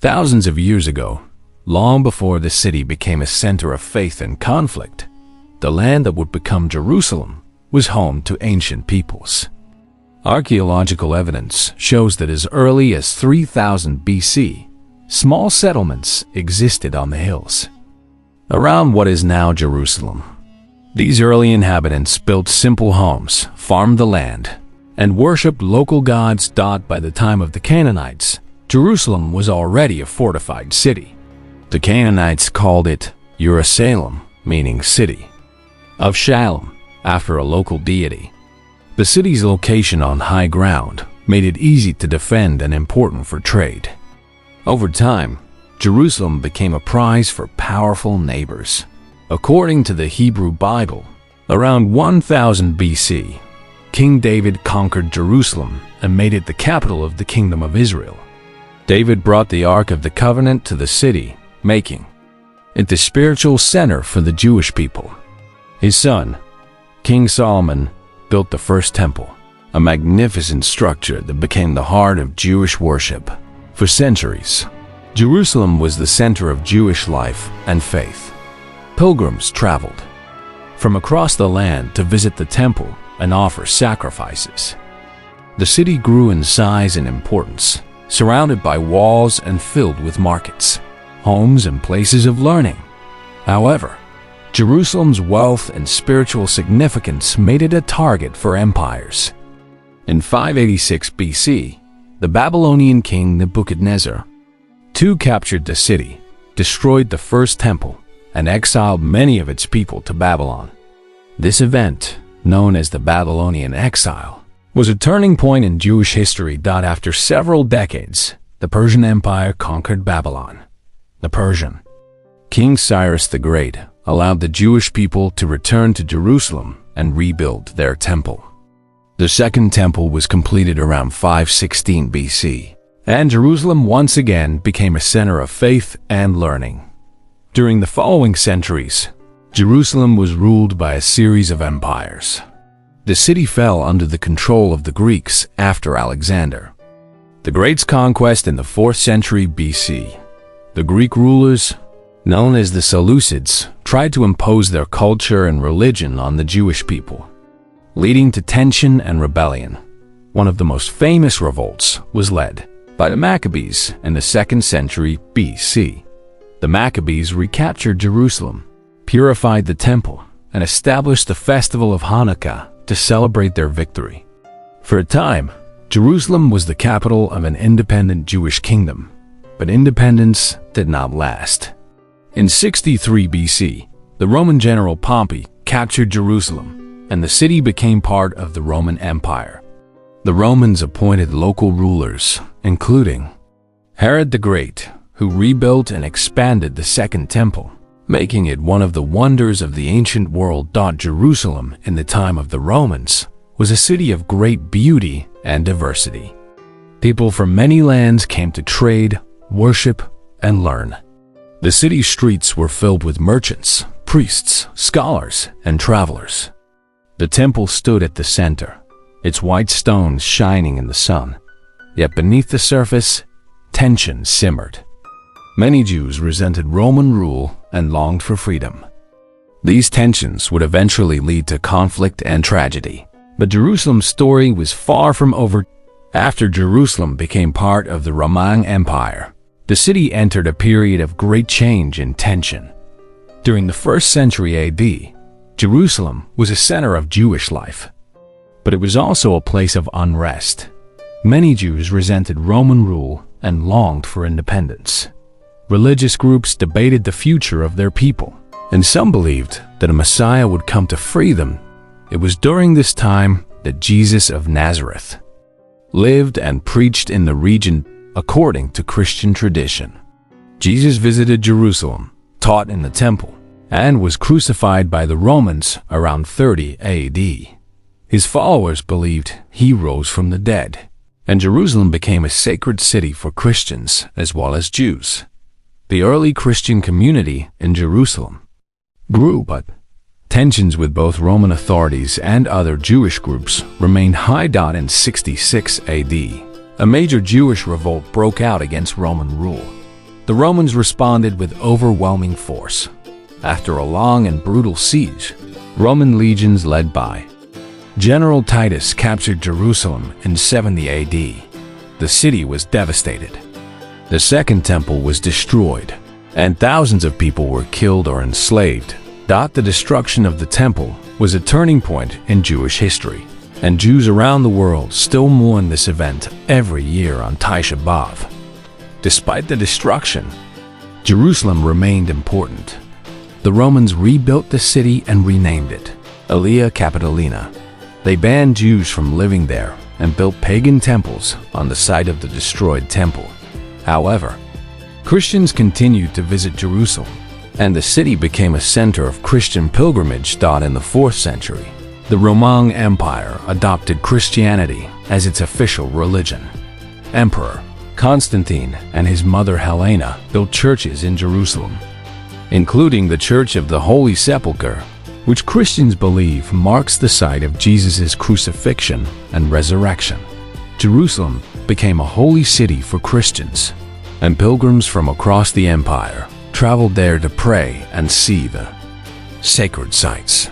Thousands of years ago, long before the city became a center of faith and conflict, the land that would become Jerusalem was home to ancient peoples. Archaeological evidence shows that as early as 3000 BC, small settlements existed on the hills around what is now Jerusalem. These early inhabitants built simple homes, farmed the land, and worshipped local gods. By the time of the Canaanites, Jerusalem was already a fortified city. The Canaanites called it Jerusalem, meaning city of Shalom, after a local deity. The city's location on high ground made it easy to defend and important for trade. Over time, Jerusalem became a prize for powerful neighbors. According to the Hebrew Bible, around 1000 BC, King David conquered Jerusalem and made it the capital of the Kingdom of Israel. David brought the Ark of the Covenant to the city, making it the spiritual center for the Jewish people. His son, King Solomon, built the first temple, a magnificent structure that became the heart of Jewish worship. For centuries, Jerusalem was the center of Jewish life and faith. Pilgrims traveled from across the land to visit the temple and offer sacrifices. The city grew in size and importance, surrounded by walls and filled with markets, homes, and places of learning. However, Jerusalem's wealth and spiritual significance made it a target for empires. In 586 BC, the Babylonian king Nebuchadnezzar II captured the city, destroyed the first temple, and exiled many of its people to Babylon. This event, known as the Babylonian exile, was a turning point in Jewish history. After several decades, the Persian Empire conquered Babylon. The Persian King Cyrus the Great allowed the Jewish people to return to Jerusalem and rebuild their temple. The Second Temple was completed around 516 BC, and Jerusalem once again became a center of faith and learning. During the following centuries, Jerusalem was ruled by a series of empires. The city fell under the control of the Greeks after Alexander the Great's conquest in the 4th century BC. The Greek rulers, known as the Seleucids, tried to impose their culture and religion on the Jewish people, leading to tension and rebellion. One of the most famous revolts was led by the Maccabees in the 2nd century BC. The Maccabees recaptured Jerusalem, purified the temple, and established the festival of Hanukkah to celebrate their victory. For a time, Jerusalem was the capital of an independent Jewish kingdom, but independence did not last. In 63 BC, the Roman general Pompey captured Jerusalem, and the city became part of the Roman Empire. The Romans appointed local rulers, including Herod the Great, who rebuilt and expanded the Second Temple, making it one of the wonders of the ancient world. Jerusalem, in the time of the Romans, was a city of great beauty and diversity. People from many lands came to trade, worship, and learn. The city's streets were filled with merchants, priests, scholars, and travelers. The temple stood at the center, its white stones shining in the sun. Yet beneath the surface, tension simmered. Many Jews resented Roman rule and longed for freedom. These tensions would eventually lead to conflict and tragedy. But Jerusalem's story was far from over. After Jerusalem became part of the Roman Empire, the city entered a period of great change and tension. During the 1st century AD, Jerusalem was a center of Jewish life, but it was also a place of unrest. Many Jews resented Roman rule and longed for independence. Religious groups debated the future of their people, and some believed that a Messiah would come to free them. It was during this time that Jesus of Nazareth lived and preached in the region according to Christian tradition. Jesus visited Jerusalem, taught in the temple, and was crucified by the Romans around 30 AD. His followers believed he rose from the dead, and Jerusalem became a sacred city for Christians as well as Jews. The early Christian community in Jerusalem grew, but tensions with both Roman authorities and other Jewish groups remained high. In 66 AD, a major Jewish revolt broke out against Roman rule. The Romans responded with overwhelming force. After a long and brutal siege, Roman legions led by General Titus captured Jerusalem in 70 AD. The city was devastated. The Second Temple was destroyed, and thousands of people were killed or enslaved. The destruction of the temple was a turning point in Jewish history, and Jews around the world still mourn this event every year on Tisha B'Av. Despite the destruction, Jerusalem remained important. The Romans rebuilt the city and renamed it Aelia Capitolina. They banned Jews from living there and built pagan temples on the site of the destroyed temple. However, Christians continued to visit Jerusalem, and the city became a center of Christian pilgrimage. In the 4th century, the Roman Empire adopted Christianity as its official religion. Emperor Constantine and his mother Helena built churches in Jerusalem, including the Church of the Holy Sepulchre, which Christians believe marks the site of Jesus' crucifixion and resurrection. Jerusalem became a holy city for Christians, and pilgrims from across the empire traveled there to pray and see the sacred sites.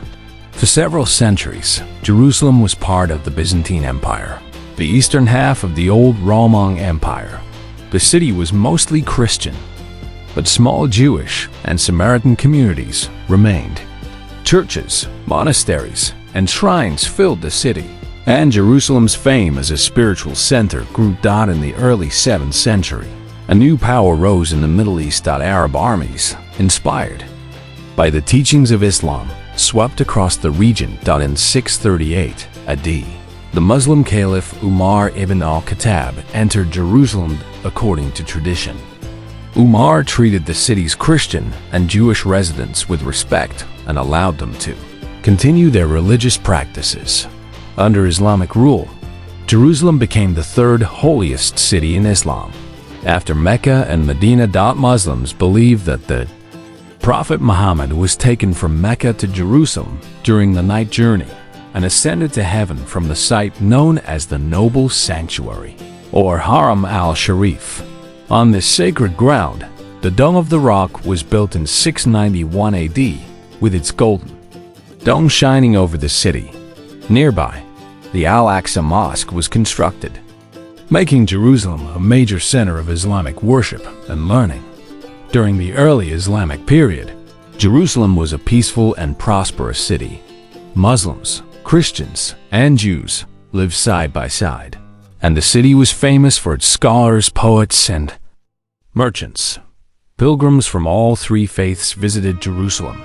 For several centuries, Jerusalem was part of the Byzantine Empire, the eastern half of the old Roman Empire. The city was mostly Christian, but small Jewish and Samaritan communities remained. Churches, monasteries, and shrines filled the city, and Jerusalem's fame as a spiritual center grew. In the early 7th century, a new power rose in the Middle East. Arab armies, inspired by the teachings of Islam, swept across the region. In 638 AD, the Muslim Caliph Umar ibn al-Khattab entered Jerusalem according to tradition. Umar treated the city's Christian and Jewish residents with respect and allowed them to continue their religious practices. Under Islamic rule, Jerusalem became the 3rd holiest city in Islam, after Mecca and Medina. Muslims believe that the Prophet Muhammad was taken from Mecca to Jerusalem during the night journey and ascended to heaven from the site known as the Noble Sanctuary, or Haram al-Sharif. On this sacred ground, the Dome of the Rock was built in 691 AD, with its golden dome shining over the city. Nearby, the Al-Aqsa Mosque was constructed, making Jerusalem a major center of Islamic worship and learning. During the early Islamic period, Jerusalem was a peaceful and prosperous city. Muslims, Christians, and Jews lived side by side, and the city was famous for its scholars, poets, and merchants. Pilgrims from all 3 faiths visited Jerusalem,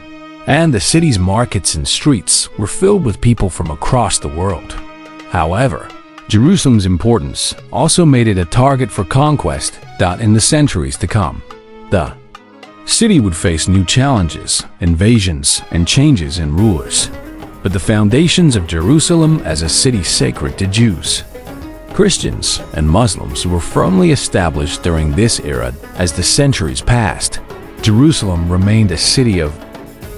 and the city's markets and streets were filled with people from across the world. However, Jerusalem's importance also made it a target for conquest. In the centuries to come, the city would face new challenges, invasions, and changes in rulers. But the foundations of Jerusalem as a city sacred to Jews, Christians, and Muslims were firmly established during this era. As the centuries passed, Jerusalem remained a city of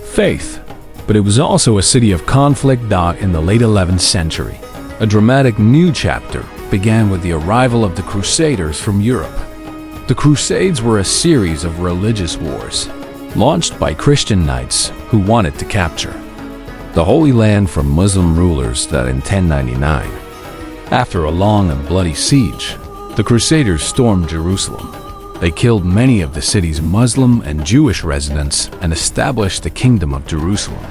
faith, but it was also a city of conflict. In the late 11th century, a dramatic new chapter began with the arrival of the Crusaders from Europe. The Crusades were a series of religious wars launched by Christian knights who wanted to capture the Holy Land from Muslim rulers. In 1099, after a long and bloody siege, the Crusaders stormed Jerusalem. They killed many of the city's Muslim and Jewish residents and established the Kingdom of Jerusalem,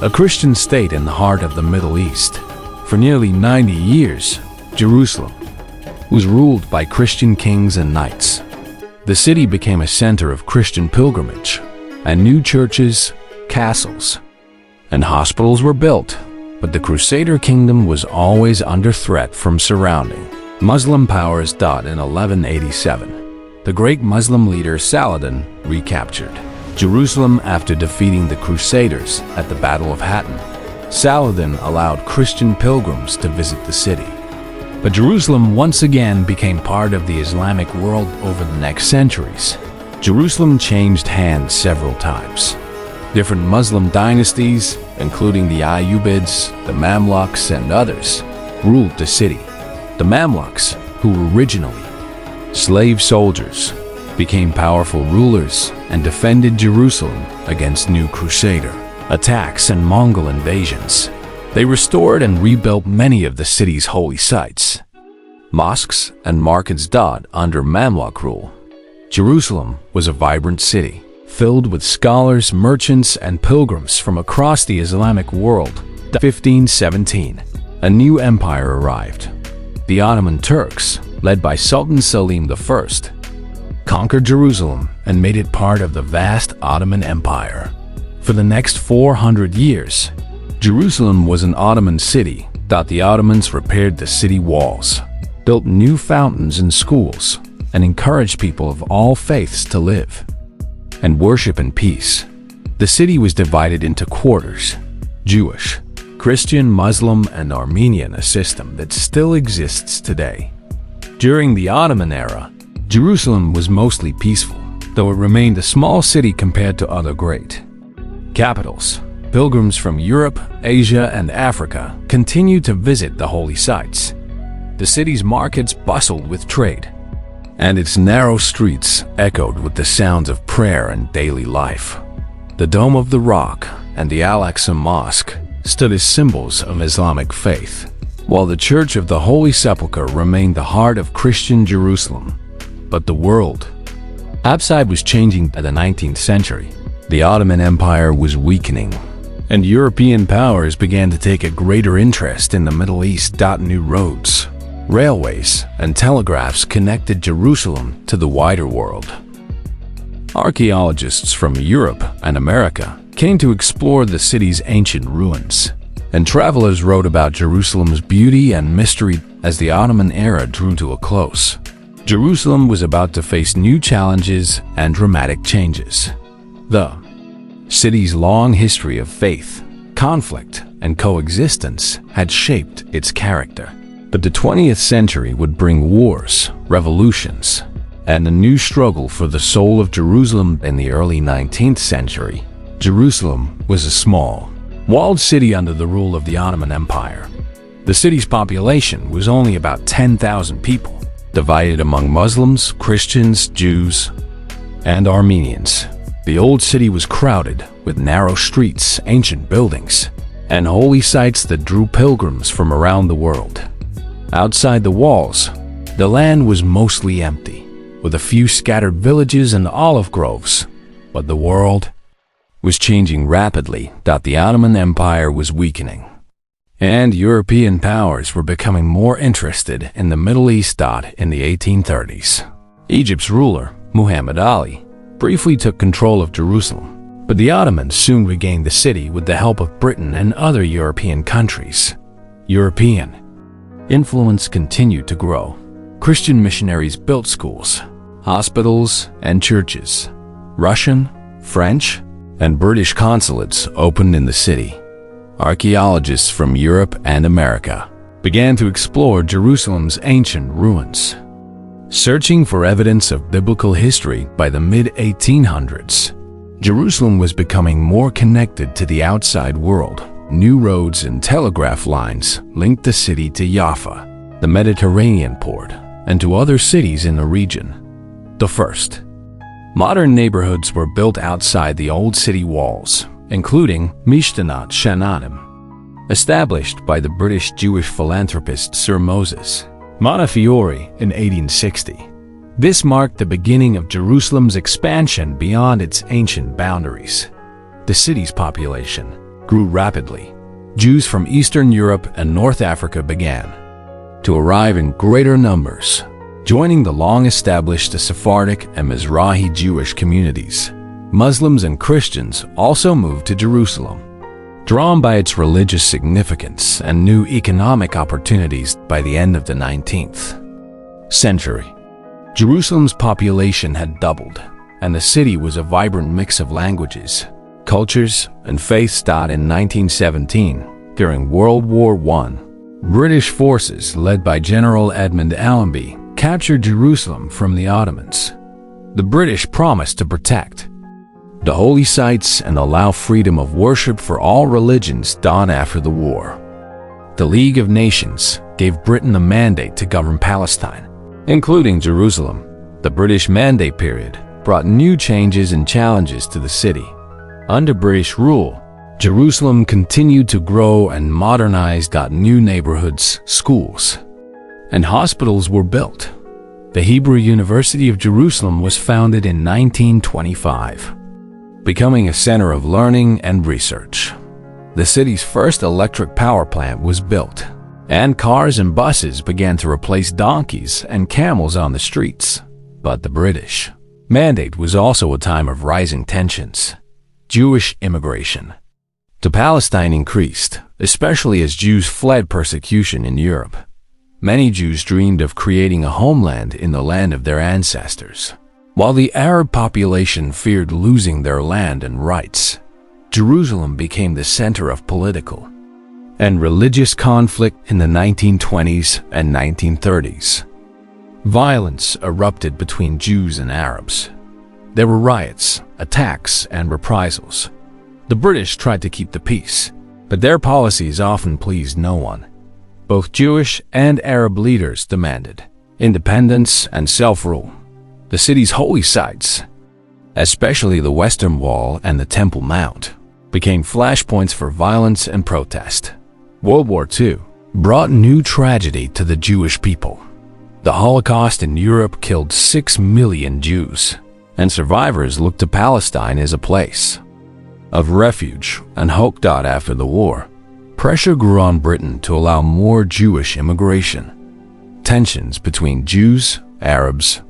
a Christian state in the heart of the Middle East. For nearly 90 years, Jerusalem was ruled by Christian kings and knights. The city became a center of Christian pilgrimage, and new churches, castles, and hospitals were built. But the Crusader kingdom was always under threat from surrounding Muslim powers. In 1187, the great Muslim leader Saladin recaptured Jerusalem after defeating the Crusaders at the Battle of Hattin. Saladin allowed Christian pilgrims to visit the city. But Jerusalem once again became part of the Islamic world over the next centuries. Jerusalem changed hands several times. Different Muslim dynasties, including the Ayyubids, the Mamluks, and others, ruled the city. The Mamluks, who were originally slave soldiers, became powerful rulers and defended Jerusalem against new Crusader attacks and Mongol invasions. They restored and rebuilt many of the city's holy sites, mosques, and markets. Under Mamluk rule, Jerusalem was a vibrant city, filled with scholars, merchants, and pilgrims from across the Islamic world. 1517, a new empire arrived. The Ottoman Turks, led by Sultan Selim I, conquered Jerusalem and made it part of the vast Ottoman Empire. For the next 400 years, Jerusalem was an Ottoman city. The Ottomans repaired the city walls, built new fountains and schools, and encouraged people of all faiths to live and worship in peace. The city was divided into quarters: Jewish, Christian, Muslim, and Armenian, a system that still exists today. During the Ottoman era, Jerusalem was mostly peaceful, though it remained a small city compared to other great capitals. Pilgrims from Europe, Asia, and Africa continued to visit the holy sites. The city's markets bustled with trade, and its narrow streets echoed with the sounds of prayer and daily life. The Dome of the Rock and the Al-Aqsa Mosque stood as symbols of Islamic faith, while the Church of the Holy Sepulchre remained the heart of Christian Jerusalem. But the world outside was changing. By the 19th century, the Ottoman Empire was weakening, and European powers began to take a greater interest in the Middle East. New roads, railways, and telegraphs connected Jerusalem to the wider world. Archaeologists from Europe and America came to explore the city's ancient ruins, and travelers wrote about Jerusalem's beauty and mystery. As the Ottoman era drew to a close, Jerusalem was about to face new challenges and dramatic changes. The city's long history of faith, conflict, and coexistence had shaped its character. But the 20th century would bring wars, revolutions, and a new struggle for the soul of Jerusalem. In the early 19th century, Jerusalem was a small, walled city under the rule of the Ottoman Empire. The city's population was only about 10,000 people, divided among Muslims, Christians, Jews, and Armenians. The old city was crowded with narrow streets, ancient buildings, and holy sites that drew pilgrims from around the world. Outside the walls, the land was mostly empty, with a few scattered villages and olive groves. But the world was changing rapidly. The Ottoman Empire was weakening, and European powers were becoming more interested in the Middle East. In the 1830s, Egypt's ruler, Muhammad Ali, briefly took control of Jerusalem, but the Ottomans soon regained the city with the help of Britain and other European countries. European influence continued to grow. Christian missionaries built schools, hospitals, and churches. Russian, French, and British consulates opened in the city. Archaeologists from Europe and America began to explore Jerusalem's ancient ruins, searching for evidence of biblical history. By the mid-1800s, Jerusalem was becoming more connected to the outside world. New roads and telegraph lines linked the city to Jaffa, the Mediterranean port, and to other cities in the region. The first modern neighborhoods were built outside the old city walls, including Mishtanat Shananim, established by the British Jewish philanthropist Sir Moses Montefiore in 1860. This marked the beginning of Jerusalem's expansion beyond its ancient boundaries. The city's population grew rapidly. Jews from Eastern Europe and North Africa began to arrive in greater numbers, joining the long-established Sephardic and Mizrahi Jewish communities. Muslims and Christians also moved to Jerusalem, drawn by its religious significance and new economic opportunities. By the end of the 19th century, Jerusalem's population had doubled, and the city was a vibrant mix of languages, cultures, and faiths. In 1917, during World War I, British forces led by General Edmund Allenby captured Jerusalem from the Ottomans. The British promised to protect the holy sites and allow freedom of worship for all religions. After the war, the League of Nations gave Britain a mandate to govern Palestine, including Jerusalem. The British Mandate period brought new changes and challenges to the city. Under British rule, Jerusalem continued to grow and modernize. New neighborhoods, schools, and hospitals were built. The Hebrew University of Jerusalem was founded in 1925, becoming a center of learning and research. The city's first electric power plant was built, and cars and buses began to replace donkeys and camels on the streets. But the British Mandate was also a time of rising tensions. Jewish immigration to Palestine increased, especially as Jews fled persecution in Europe. Many Jews dreamed of creating a homeland in the land of their ancestors. While the Arab population feared losing their land and rights, Jerusalem became the center of political and religious conflict in the 1920s and 1930s. Violence erupted between Jews and Arabs. There were riots, attacks, and reprisals. The British tried to keep the peace, but their policies often pleased no one. Both Jewish and Arab leaders demanded independence and self-rule. The city's holy sites, especially the Western Wall and the Temple Mount, became flashpoints for violence and protest. World War II brought new tragedy to the Jewish people. The Holocaust in Europe killed 6 million Jews, and survivors looked to Palestine as a place of refuge and hope. After the war, pressure grew on Britain to allow more Jewish immigration. Tensions between Jews, Arabs,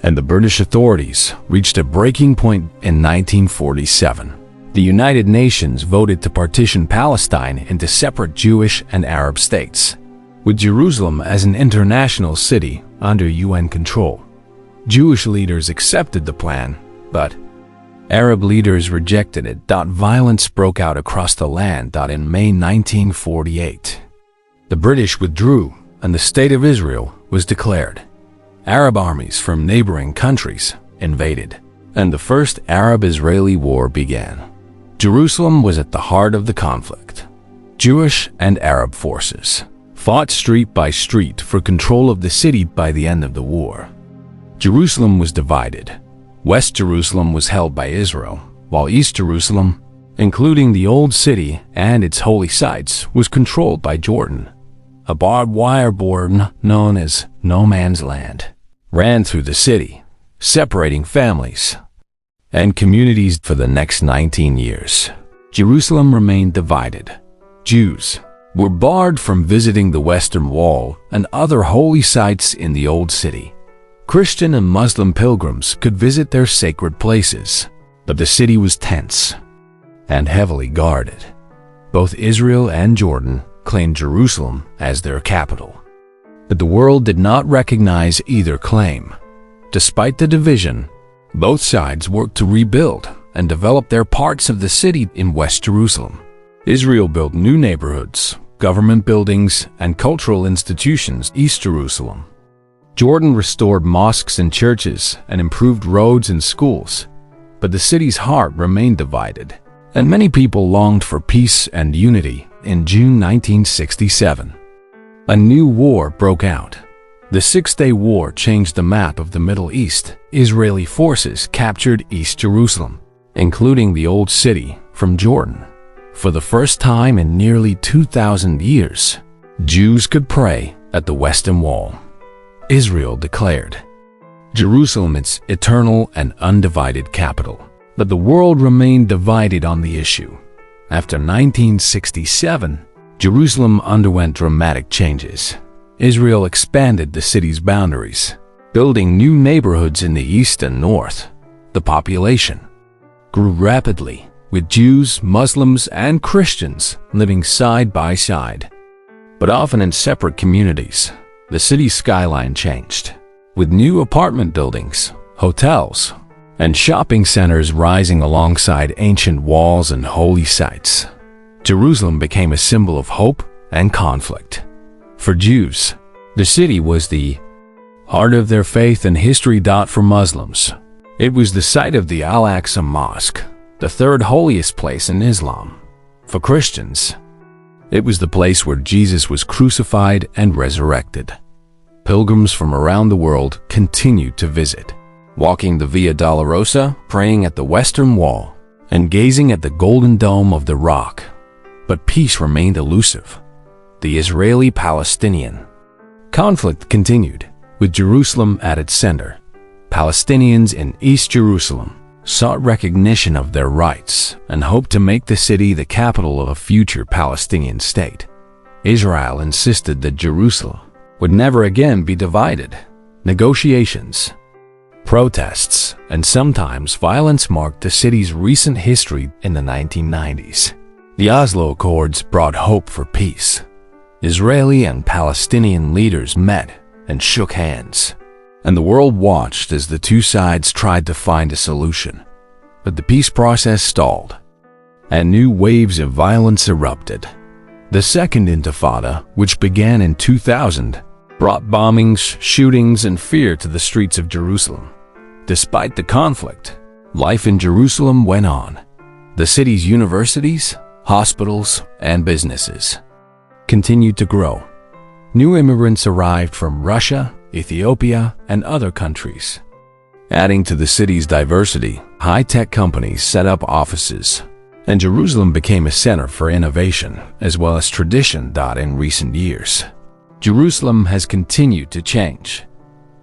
and the British authorities reached a breaking point in 1947. The United Nations voted to partition Palestine into separate Jewish and Arab states, with Jerusalem as an international city under UN control. Jewish leaders accepted the plan, but Arab leaders rejected it. Violence broke out across the land. In May 1948, the British withdrew and the State of Israel was declared. Arab armies from neighboring countries invaded, and the First Arab-Israeli War began. Jerusalem was at the heart of the conflict. Jewish and Arab forces fought street by street for control of the city. By the end of the war, Jerusalem was divided. West Jerusalem was held by Israel, while East Jerusalem, including the Old City and its holy sites, was controlled by Jordan. A barbed wire border known as No Man's Land ran through the city, separating families and communities. For the next 19 years, Jerusalem remained divided. Jews were barred from visiting the Western Wall and other holy sites in the Old City. Christian and Muslim pilgrims could visit their sacred places, but the city was tense and heavily guarded. Both Israel and Jordan claimed Jerusalem as their capital, but the world did not recognize either claim. Despite the division, both sides worked to rebuild and develop their parts of the city in West Jerusalem. Israel built new neighborhoods, government buildings, and cultural institutions in East Jerusalem. Jordan restored mosques and churches and improved roads and schools, but the city's heart remained divided, and many people longed for peace and unity. In June 1967, a new war broke out. The Six-Day War changed the map of the Middle East. Israeli forces captured East Jerusalem, including the Old City, from Jordan. For the first time in nearly 2,000 years, Jews could pray at the Western Wall. Israel declared Jerusalem its eternal and undivided capital, but the world remained divided on the issue. After 1967, Jerusalem underwent dramatic changes. Israel expanded the city's boundaries, building new neighborhoods in the east and north. The population grew rapidly, with Jews, Muslims, and Christians living side by side, but often in separate communities. The city's skyline changed, with new apartment buildings, hotels, and shopping centers rising alongside ancient walls and holy sites. Jerusalem became a symbol of hope and conflict. For Jews, the city was the heart of their faith and history. For Muslims, it was the site of the Al-Aqsa Mosque, the third holiest place in Islam. For Christians, it was the place where Jesus was crucified and resurrected. Pilgrims from around the world continued to visit, walking the Via Dolorosa, praying at the Western Wall, and gazing at the golden dome of the Rock. But peace remained elusive. The Israeli-Palestinian conflict continued, with Jerusalem at its center. Palestinians in East Jerusalem sought recognition of their rights and hoped to make the city the capital of a future Palestinian state. Israel insisted that Jerusalem would never again be divided. Negotiations, protests, and sometimes violence marked the city's recent history in the 1990s. The Oslo Accords brought hope for peace. Israeli and Palestinian leaders met and shook hands, and the world watched as the two sides tried to find a solution. But the peace process stalled, and new waves of violence erupted. The Second Intifada, which began in 2000, brought bombings, shootings, and fear to the streets of Jerusalem. Despite the conflict, life in Jerusalem went on. The city's universities, hospitals, and businesses continued to grow. New immigrants arrived from Russia, Ethiopia, and other countries. Adding to the city's diversity, high-tech companies set up offices, and Jerusalem became a center for innovation as well as tradition. In recent years, Jerusalem has continued to change.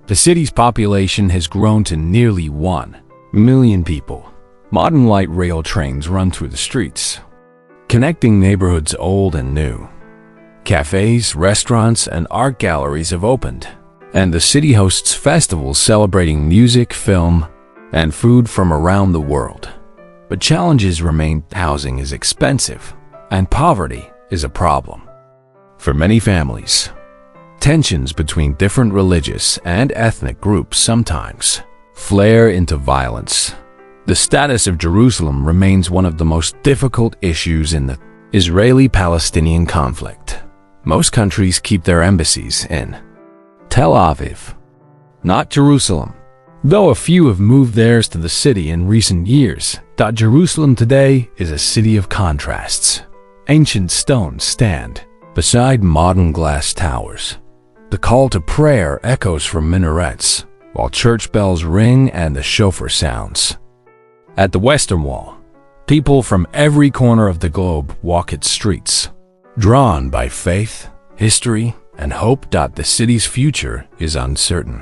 The city's population has grown to nearly 1 million people. Modern light rail trains run through the streets, connecting neighborhoods old and new. Cafes, restaurants, and art galleries have opened, and the city hosts festivals celebrating music, film, and food from around the world. But challenges remain. Housing is expensive, and poverty is a problem. For many families, tensions between different religious and ethnic groups sometimes flare into violence. The status of Jerusalem remains one of the most difficult issues in the Israeli-Palestinian conflict. Most countries keep their embassies in Tel Aviv, not Jerusalem, though a few have moved theirs to the city in recent years. Jerusalem today is a city of contrasts. Ancient stones stand beside modern glass towers. The call to prayer echoes from minarets, while church bells ring and the shofar sounds. At the Western Wall, people from every corner of the globe walk its streets, drawn by faith, history, and hope. The city's future is uncertain,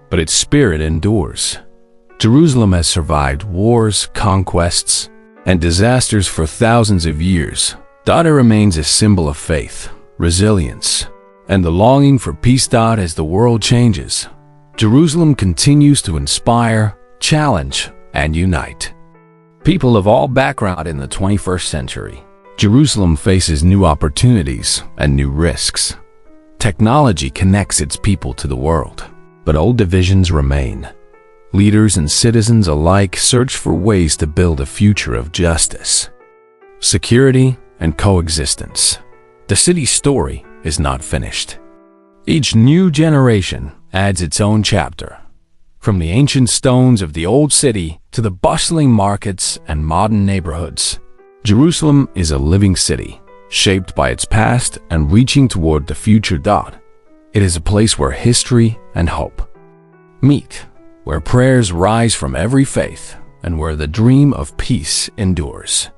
but its spirit endures. Jerusalem has survived wars, conquests, and disasters for thousands of years. It remains a symbol of faith, resilience, and the longing for peace. As the world changes, Jerusalem continues to inspire, challenge, and unite people of all backgrounds. In the 21st century, Jerusalem faces new opportunities and new risks. Technology connects its people to the world, but old divisions remain. Leaders and citizens alike search for ways to build a future of justice, security, and coexistence. The city's story is not finished. Each new generation adds its own chapter. From the ancient stones of the old city to the bustling markets and modern neighborhoods, Jerusalem is a living city, shaped by its past and reaching toward the future. It is a place where history and hope meet, where prayers rise from every faith, and where the dream of peace endures.